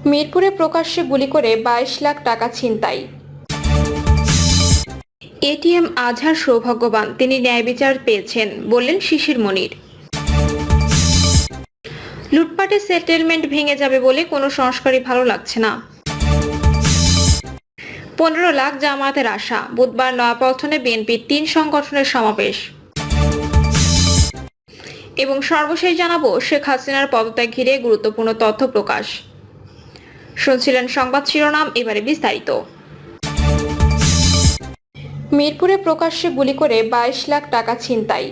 মিরপুরে প্রকাশ্যে গুলি করে 22 লাখ টাকা ছিনতাই। এটিএম আজহার সৌভাগ্যবান, তিনি ন্যায় বিচার পেয়েছেন, বললেন শিশির মনির। লুটপাটের সেটেলমেন্ট ভেঙে যাবে বলে কোনো সংস্কারই ভালো লাগছে না। 15 লাখ জামায়াতের আশা, বুধবার নয়াপল্টনে বিএনপির 3 সংগঠনের সমাবেশ। এবং সর্বশেষ জানাবো শেখ হাসিনার পদত্যাগ ঘিরে গুরুত্বপূর্ণ তথ্য প্রকাশ। শুনছিলেন সংবাদ শিরোনাম, এবারে বিস্তারিত। মিরপুরে প্রকাশ্যে গুলি করে 22 লাখ টাকা ছিনতাই।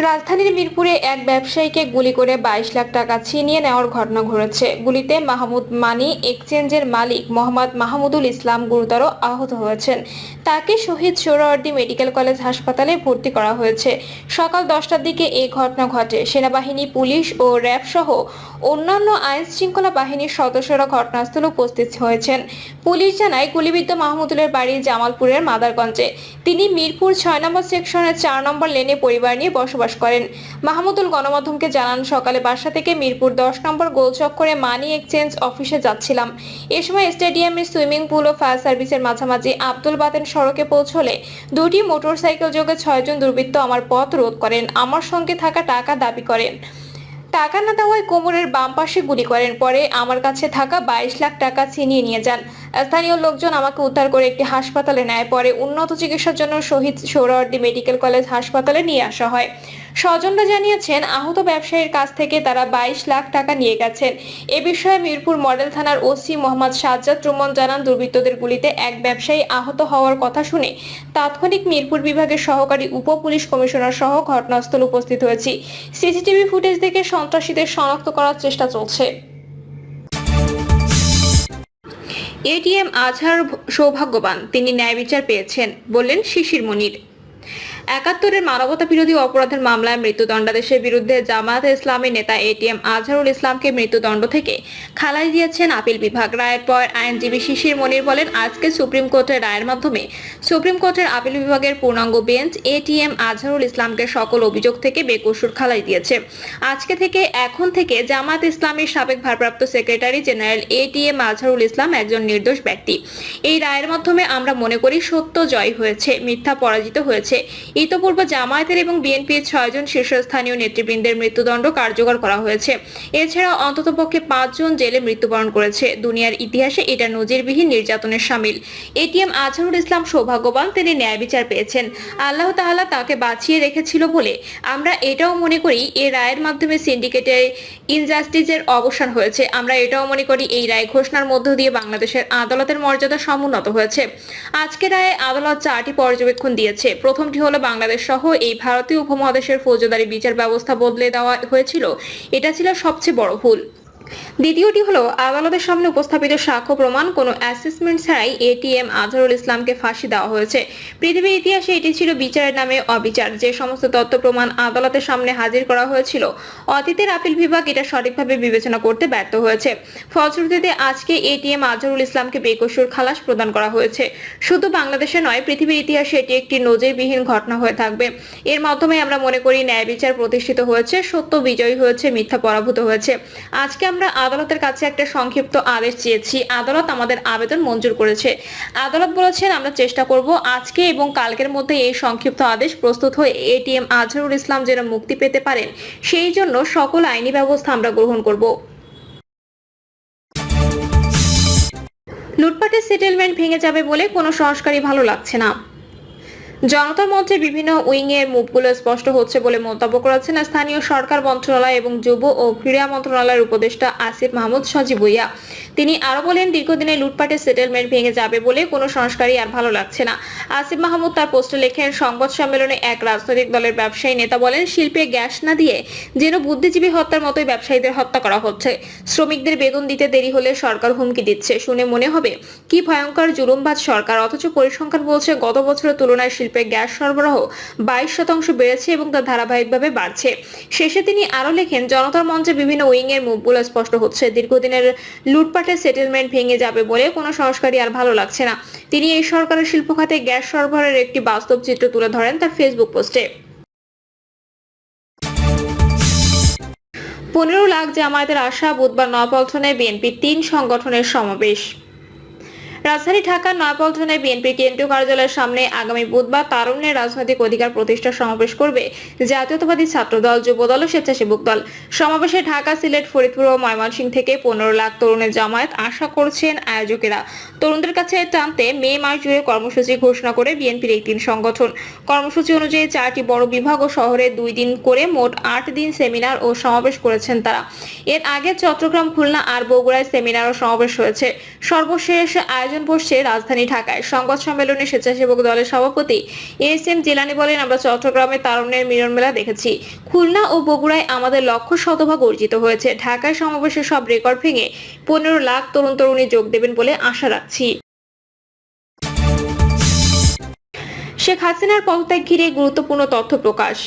রাজধানীর মিরপুরে এক ব্যবসায়ীকে গুলি করে 22 লাখ টাকা ছিনিয়ে নেওয়ার ঘটনা ঘটেছে। গুলিতে মাহমুদ মানি এক্সচেঞ্জের মালিক মোহাম্মদ মাহমুদুল ইসলাম গুরুতর আহত হয়েছেন। তাকে শহীদ সোহরাওয়ার্দী মেডিকেল কলেজ হাসপাতালে ভর্তি করা হয়েছে। সকাল 10টার দিকে এই ঘটনা ঘটে। সেনাবাহিনী, পুলিশ ও র্যাব সহ অন্যান্য আইন শৃঙ্খলা বাহিনীর সদস্যরা ঘটনাস্থলে উপস্থিত হয়েছেন। পুলিশ জানায়, গুলিবিদ্ধ মাহমুদুলের বাড়ি জামালপুরের মাদারগঞ্জে। তিনি মিরপুর 6 নম্বর সেকশনের 4 নম্বর লেনে পরিবার নিয়ে বসবাস করেন। মাহমুদুল গণমাধ্যমকে জানান, সকালে বাসা থেকে মিরপুর 10 নম্বর গোলচক্করে মানি এক্সচেঞ্জ অফিসে যাচ্ছিলাম। এ সময় স্টেডিয়ামের সুইমিং পুল ও ফায়ার সার্ভিসের মাঝামাঝি আব্দুল বাতেন সড়কে পৌঁছলে দুটি মোটরসাইকেল যোগে 6 জন দুর্বৃত্ত আমার পথ রোধ করেন। আমার সঙ্গে থাকা টাকা দাবি করেন। টাকা না দেওয়ায় কোমরের বাম পাশে গুলি করেন। পরে আমার কাছে থাকা 22 লাখ টাকা ছিনিয়ে নিয়ে যান। স্থানীয় লোকজন আমাকে উদ্ধার করে একটি হাসপাতালে নেয়। পরে উন্নত চিকিৎসার জন্য শহীদ সোহরাওয়ার্দী মেডিকেল কলেজ হাসপাতালে নিয়ে আসা হয়। স্বজনরা জানিয়েছেন, আহত ব্যবসায়ীর কাছ থেকে তারা 22 লাখ টাকা নিয়ে গেছেন। এ বিষয়ে মিরপুর মডেল থানার ওসি মোহাম্মদ সাজ্জাদ রুমন জানান, দুর্বৃত্তদের গুলিতে এক ব্যবসায়ী আহত হওয়ার কথা শুনে তাৎক্ষণিক মিরপুর বিভাগের সহকারী উপ পুলিশ কমিশনার সহ ঘটনাস্থলে উপস্থিত হয়েছি। সিসিটিভি ফুটেজ দেখে সন্ত্রাসীদের শনাক্ত করার চেষ্টা চলছে। এটিএম আজহার সৌভাগ্যবান, তিনি ন্যায় বিচার পেয়েছেন, বললেন শিশির মনির। 71-এর মানবতা বিরোধী অপরাধের মামলায় মৃত্যুদণ্ডাদেশের বিরুদ্ধে জামায়াতে ইসলামী নেতা এটিএম আজহারুল ইসলামকে মৃত্যুদণ্ড থেকে খালাস দিয়েছেন আপিল বিভাগ। রায়ের পর আইনজীবী শিশির মনির বলেন, আজকে সুপ্রিম কোর্টের রায়ের মাধ্যমে সুপ্রিম কোর্টের আপিল বিভাগের পূর্ণাঙ্গ বেঞ্চ এটিএম আজহারুল ইসলামকে সকল অভিযোগ থেকে বেকসুর খালাস দিয়েছে। আজকে থেকে এখন থেকে জামায়াত ইসলামীর সাবেক ভারপ্রাপ্ত secretary general ATM Azharul Islam একজন নির্দোষ ব্যক্তি। এই রায়ের মাধ্যমে আমরা মনে করি সত্য জয় হয়েছে, মিথ্যা পরাজিত হয়েছে। ইতোপূর্বে জামায়াতের এবং বিএনপির 6 জন শীর্ষস্থানীয় নেতৃবৃন্দের মৃত্যুদণ্ড কার্যকর করা হয়েছে। এছাড়া অন্ততপক্ষে 5 জন জেলে মৃত্যুবরণ করেছে। দুনিয়ার ইতিহাসে এটা নজিরবিহীন নির্যাতনের শামিল। এটিএম আজহারুল ইসলাম সৌভাগ্যবান, তিনি ন্যায় বিচার পেয়েছেন। আল্লাহ তাআলা তাকে বাঁচিয়ে রেখেছিল বলে আমরা এটাও মনে করি এই রায়ের মাধ্যমে সিন্ডিকেটের ইনজাস্টিসের অবসান হয়েছে। আমরা এটাও মনে করি এই রায় ঘোষণার মধ্য দিয়ে বাংলাদেশের আদালতের মর্যাদা সমুন্নত হয়েছে। আজকের রায়ে আদালত 4টি পর্যবেক্ষণ দিয়েছে। প্রথমটি হলো, বাংলাদেশ সহ এই ভারতীয় উপমহাদেশের ফৌজদারি বিচার ব্যবস্থা বদলে দেওয়া হয়েছিল। এটা ছিল সবচেয়ে বড় ভুল। দ্বিতীয়টি হলো, আদালতের সামনে উপস্থাপিত সাক্ষ্য প্রমাণ কোনো অ্যাসেসমেন্ট ছাড়াই এটিএম আজহারুল ইসলামকে ফাঁসি দেওয়া হয়েছে। পৃথিবীর ইতিহাসে এটি ছিল বিচারের নামে অবিচার। যে সমস্ত তথ্য প্রমাণ আদালতের সামনে হাজির করা হয়েছিল, অতীতের আপিল বিভাগ এটা সঠিকভাবে বিবেচনা করতে ব্যর্থ হয়েছে। ফলশ্রুতিতে আজকে এটিএম আজহারুল ইসলামকে বেকসুর খালাস প্রদান করা হয়েছে। শুধু বাংলাদেশে নয়, পৃথিবীর ইতিহাসে এটি একটি নজিরবিহীন ঘটনা হয়ে থাকবে। এর মাধ্যমে আমরা মনে করি ন্যায় বিচার প্রতিষ্ঠিত হয়েছে, সত্য বিজয়ী হয়েছে, মিথ্যা পরাভূত হয়েছে। আজকে আমরা আদালতের কাছে একটা সংক্ষিপ্ত আদেশ চেয়েছি। আদালত আমাদের আবেদন মঞ্জুর করেছে। আদালত বলেছেন, আমরা চেষ্টা করব আজকে এবং কালকের মধ্যে এই সংক্ষিপ্ত আদেশ প্রস্তুত হয়ে এটিএম আজহারুল ইসলাম যেন মুক্তি পেতে পারেন, সেই জন্য সকল আইনি ব্যবস্থা আমরা গ্রহণ করব। লুটপাটের সেটেলমেন্ট ভেঙে যাবে বলে কোনো সংস্কারই ভালো লাগছে না। জনতা মঞ্চের বিভিন্ন উইং এর মুখগুলো স্পষ্ট হচ্ছে বলে মন্তব্য করেছেন স্থানীয় সরকার মন্ত্রণালয় এবং যুব ও ক্রীড়া মন্ত্রণালয়ের উপদেষ্টা আসিফ মাহমুদ সজীব ভুঁইয়া। তিনি আরো বলেন, দীর্ঘদিনের লুটপাটের সেটেলমেন্ট ভেঙে যাবে বলে কোনো সংস্কারই আর ভালো লাগছে না। আসিফ মাহমুদ তার পোস্টে লেখেন, সংবাদ সম্মেলনে এক রাজনৈতিক দলের ব্যবসায়ী নেতা বলেন, শিল্পে গ্যাস না দিয়ে যেন বুদ্ধিজীবী হত্যার মতোই ব্যবসায়ীদের হত্যা করা হচ্ছে। শ্রমিকদের বেতন দিতে দেরি হলে সরকার হুমকি দিচ্ছে। শুনে মনে হবে কি ভয়ঙ্কর জুলুমবাজ সরকার, অথচ পরিসংখ্যান বলছে গত বছরের তুলনায় শিল্পে গ্যাস সরবরাহ 22% বেড়েছে এবং তা ধারাবাহিকভাবে বাড়ছে। শেষে তিনি আরো লেখেন, জনতার মঞ্চে বিভিন্ন উইং এর মুখগুলো স্পষ্ট হচ্ছে। দীর্ঘদিনের লুটপাটের সেটেলমেন্ট ভেঙে যাবে বলে কোনো সংস্কারই আর ভালো লাগছে না। তিনি এই সরকারের শিল্প খাতে গ্যাস সরবরাহের একটি বাস্তব চিত্র তুলে ধরেন তার ফেসবুক পোস্টে। 15 লাখ জামায়াতের আশা, বুধবার নয়াপল্টনে বিএনপির 3 সংগঠনের সমাবেশ। রাজধানী ঢাকার নয়াপল্টনে বিএনপির কেন্দ্রীয় কার্যালয়ের সামনে আগামী বুধবার তারুণ্যের রাজনৈতিক অধিকার প্রতিষ্ঠার সমাবেশ করবে জাতীয়তাবাদী ছাত্রদল, যুবদল ও স্বেচ্ছাসেবক দল। সমাবেশে ঢাকা, সিলেট, ফরিদপুর ও ময়মনসিংহ থেকে 15 লাখ তরুণের জামায়াত আশা করছেন আয়োজকেরা। তরুণদের কাছে টানতে মে মাস জুড়ে কর্মসূচি ঘোষণা করে বিএনপির এই 3 সংগঠন। কর্মসূচি অনুযায়ী 4টি বড় বিভাগ ও শহরে 2 দিন করে মোট 8 দিন সেমিনার ও সমাবেশ করেছেন তারা। এর আগে চট্টগ্রাম, খুলনা আর বগুড়ায় সেমিনার ও সমাবেশ হয়েছে। সর্বশেষ আয়োজন বসছে রাজধানী ঢাকায়। সংবাদ সম্মেলনে স্বেচ্ছাসেবক দলের সভাপতি এস.এম. জিলানী বলেন, আমরা চট্টগ্রামে তারুণ্যের মিলন মেলা দেখেছি। খুলনা ও বগুড়ায় আমাদের লক্ষ্য শতভাগ অর্জিত হয়েছে। ঢাকায় সমাবেশে সব রেকর্ড ভেঙে 15 লাখ তরুণ তরুণী যোগ দেবেন বলে আশা রাখছি। শেখ হাসিনার পদত্যাগ ঘিরে গুরুত্বপূর্ণ তথ্য প্রকাশ।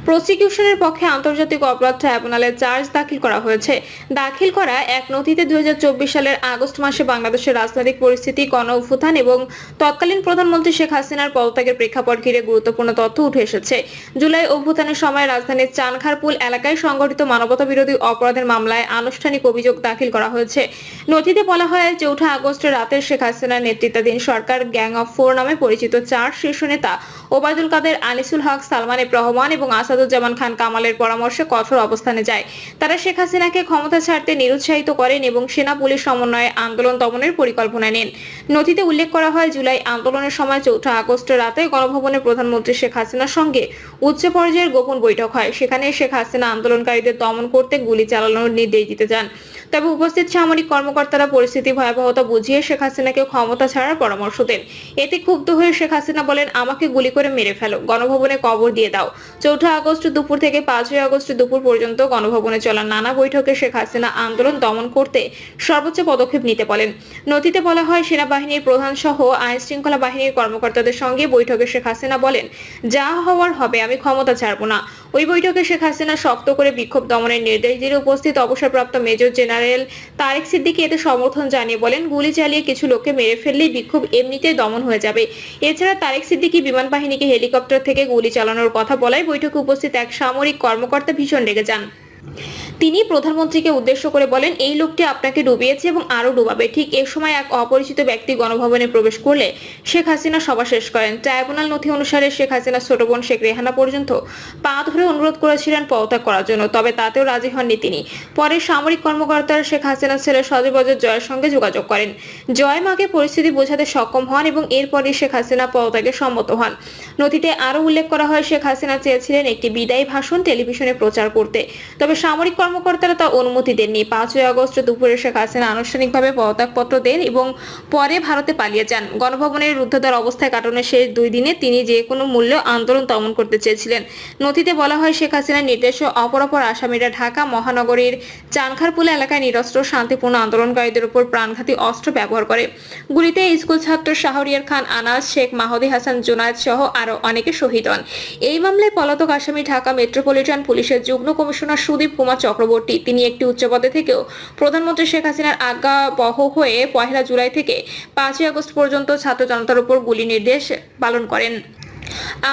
প্রসিকিউশনের পক্ষে আন্তর্জাতিক অপরাধ ট্রাইব্যুনালে চার্জ দাখিল করা হয়েছে। দাখিল করা এক নথিতে 2024 সালের আগস্ট মাসে বাংলাদেশের রাজনৈতিক পরিস্থিতি, গণ অভ্যুত্থান এবং তৎকালীন প্রধানমন্ত্রী শেখ হাসিনার পদত্যাগের প্রেক্ষাপট ঘিরে গুরুত্বপূর্ণ তথ্য উঠে এসেছে। জুলাই অভ্যুত্থানের সময় রাজধানীর চানখারপুল এলাকায় সংঘটিত মানবতাবিরোধী অপরাধের মামলায় আনুষ্ঠানিক অভিযোগ দাখিল করা হয়েছে। নথিতে বলা হয়, 4 আগস্টের রাতে শেখ হাসিনার নেতৃত্বাধীন সরকার গ্যাং অফ 4 নামে পরিচিত 4 শীর্ষ নেতা ওবায়দুল কাদের, আনিসুল হক, সালমান এফ রহমান এবং আসাদুজ্জামান খান কামালের পরামর্শে কঠোর অবস্থানে যায়। তারা শেখ হাসিনাকে ক্ষমতা ছাড়তে নিরুৎসাহিত করেন এবং সেনা পুলিশ সমন্বয়ে আন্দোলন দমনের পরিকল্পনা নেন। নথিতে উল্লেখ করা হয়, জুলাই আন্দোলনের সময় 4 আগস্টের রাতে গণভবনে প্রধানমন্ত্রী শেখ হাসিনার সঙ্গে উচ্চ পর্যায়ের গোপন বৈঠক হয়। সেখানে শেখ হাসিনা আন্দোলনকারীদের দমন করতে গুলি চালানোর নির্দেশ দিতে যান। তবে উপস্থিত সামরিক কর্মকর্তারা পরিস্থিতি ভয়াবহতা বুঝিয়ে শেখ হাসিনাকে ক্ষমতা ছাড়ার পরামর্শ দেন। এতে ক্ষুব্ধ হয়ে শেখ হাসিনা বলেন, আমাকে গুলি করে মেরে ফেলো, গণভবনে কবর দিয়ে দাও। 4 আগস্ট দুপুর থেকে 5 আগস্ট দুপুর পর্যন্ত গণভবনে চলা নানা বৈঠকে শেখ হাসিনা আন্দোলন দমন করতে সর্বোচ্চ পদক্ষেপ নিতে বলেন। নথিতে বলা হয়, সেনাবাহিনীর প্রধান সহ আইন শৃঙ্খলা বাহিনীর কর্মকর্তাদের সঙ্গে বৈঠকে শেখ হাসিনা বলেন, যা হওয়ার হবে, আমি ক্ষমতা ছাড়ব না। ওই বৈঠকে শেখ হাসিনা শক্ত করে বিক্ষোভ দমনের নির্দেশ দিলে উপস্থিত অবসরপ্রাপ্ত মেজর জেনারেল তারেক সিদ্দিকী এতে সমর্থন জানিয়ে বলেন, গুলি চালিয়ে কিছু লোককে মেরে ফেললেই বিক্ষোভ এমনিতেই দমন হয়ে যাবে। এছাড়া তারেক সিদ্দিকী বিমান বাহিনীকে হেলিকপ্টার থেকে গুলি চালানোর কথা বলায় বৈঠকে উপস্থিত এক সামরিক কর্মকর্তা ভীষণ রেগে যান। তিনি প্রধানমন্ত্রীকে উদ্দেশ্য করে বলেন, এই লোকটি আপনাকে ডুবিয়েছে এবং আরো ডুবাবে। ঠিক এ সময় এক অপরিচিত ব্যক্তি গণভবনে প্রবেশ করলে শেখ হাসিনা সভা শেষ করেন। ট্রাইব্যুনাল নথি অনুসারে শেখ হাসিনার ছোট বোন শেখ রেহানা পর্যন্ত পা ধরে অনুরোধ করেছিলেন পদত্যাগ করার জন্য, তবে তাতেও রাজি হননি তিনি। পরে সামরিক কর্মকর্তারা শেখ হাসিনার ছেলে সজীব জয়ের সঙ্গে যোগাযোগ করেন। জয় মাকে পরিস্থিতি বোঝাতে সক্ষম হন এবং এরপরই শেখ হাসিনা পদত্যাগে সম্মত হন। নথিতে আরো উল্লেখ করা হয়, শেখ হাসিনা চেয়েছিলেন একটি বিদায়ী ভাষণ টেলিভিশনে প্রচার করতে, তবে সামরিক কর্মকর্তারা তা অনুমতি দেননি। 5 আগস্ট দুপুরে শেখ হাসিনা আনুষ্ঠানিকভাবে পদত্যাগপত্র দেন এবং পরে ভারতে পালিয়ে যান। গণভবনের রুদ্ধদ্বার অবস্থায় কাটানোর শেষ 2 দিনে তিনি যে কোনো মূল্যে আন্দোলন দমন করতে চেয়েছিলেন। নথিতে বলা হয়, শেখ হাসিনার নির্দেশে অপরাপর আসামিরা ঢাকা মহানগরীর চানখারপুল এলাকায় নিরস্ত্র শান্তিপূর্ণ আন্দোলনকারীদের উপর প্রাণঘাতী অস্ত্র ব্যবহার করে। গুলিতে স্কুল ছাত্র শাহরিয়ার খান আনাস, শেখ মাহদি হাসান জুনায়েদ সহ আরো অনেকে শহীদ হন। এই মামলায় পলাতক আসামি ঢাকা মেট্রোপলিটন পুলিশের যুগ্ম কমিশনার সুদীপ কুমার চক্রবর্তী। তিনি একটি উচ্চ পদে থেকেও প্রধানমন্ত্রী শেখ হাসিনার আজ্ঞাবহ হয়ে 1 জুলাই থেকে 5 আগস্ট পর্যন্ত ছাত্র জনতার উপর গুলি নির্দেশ পালন করেন।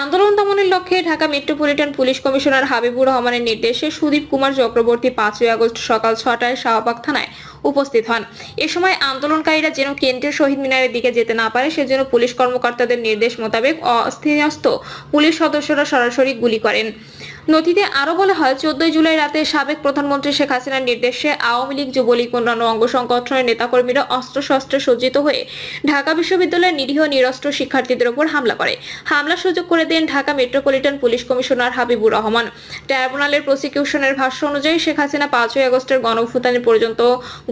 আন্দোলন দমনের লক্ষ্যে Dhaka metropolitan police commissioner Habibur রহমানের নির্দেশে সুদীপ কুমার চক্রবর্তী 5 আগস্ট সকাল 6টায় শাহবাগ থানায় উপস্থিত হন। এ সময় আন্দোলনকারীরা যেন কেন্দ্রীয় শহীদ মিনারের দিকে যেতে না পারে সেজন্য পুলিশ কর্মকর্তাদের নির্দেশ মোতাবেক অস্ত্রশস্ত্র পুলিশ সদস্যরা সরাসরি গুলি করেন। নথিতে আরো বলা হয়, 14 জুলাই রাতে সাবেক প্রধানমন্ত্রী শেখ হাসিনার নির্দেশে আওয়ামী লীগ, যুবলীগ, অন্যান্য অঙ্গ সংগঠনের নেতাকর্মীরা অস্ত্রশস্ত্রে সজ্জিত হয়ে ঢাকা বিশ্ববিদ্যালয়ের নিরীহ নিরস্ত্র শিক্ষার্থীদের উপর হামলা করে। হামলার সুযোগ করে দেন Dhaka metropolitan police commissioner Habibur Rahman. ট্রাইব্যুনালের প্রসিকিউশনের ভাষ্য অনুযায়ী শেখ হাসিনা 5 আগস্টের গণঅভ্যুত্থান পর্যন্ত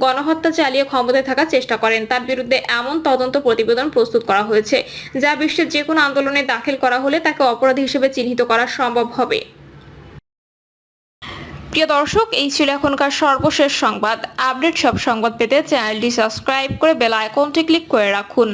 গণহত্যা চালিয়ে ক্ষমতায় থাকার চেষ্টা করেন। তার বিরুদ্ধে এমন তদন্ত প্রতিবেদন প্রস্তুত করা হয়েছে যা বিশ্বের যে কোনো আন্দোলনে দাখিল করা হলে তাকে অপরাধী হিসেবে চিহ্নিত করা সম্ভব হবে। প্রিয় দর্শক, এই ছিল এখনকার সর্বশেষ সংবাদ। আপডেট সব সংবাদ পেতে চ্যানেলটি সাবস্ক্রাইব করে বেল আইকনটি ক্লিক করে রাখুন।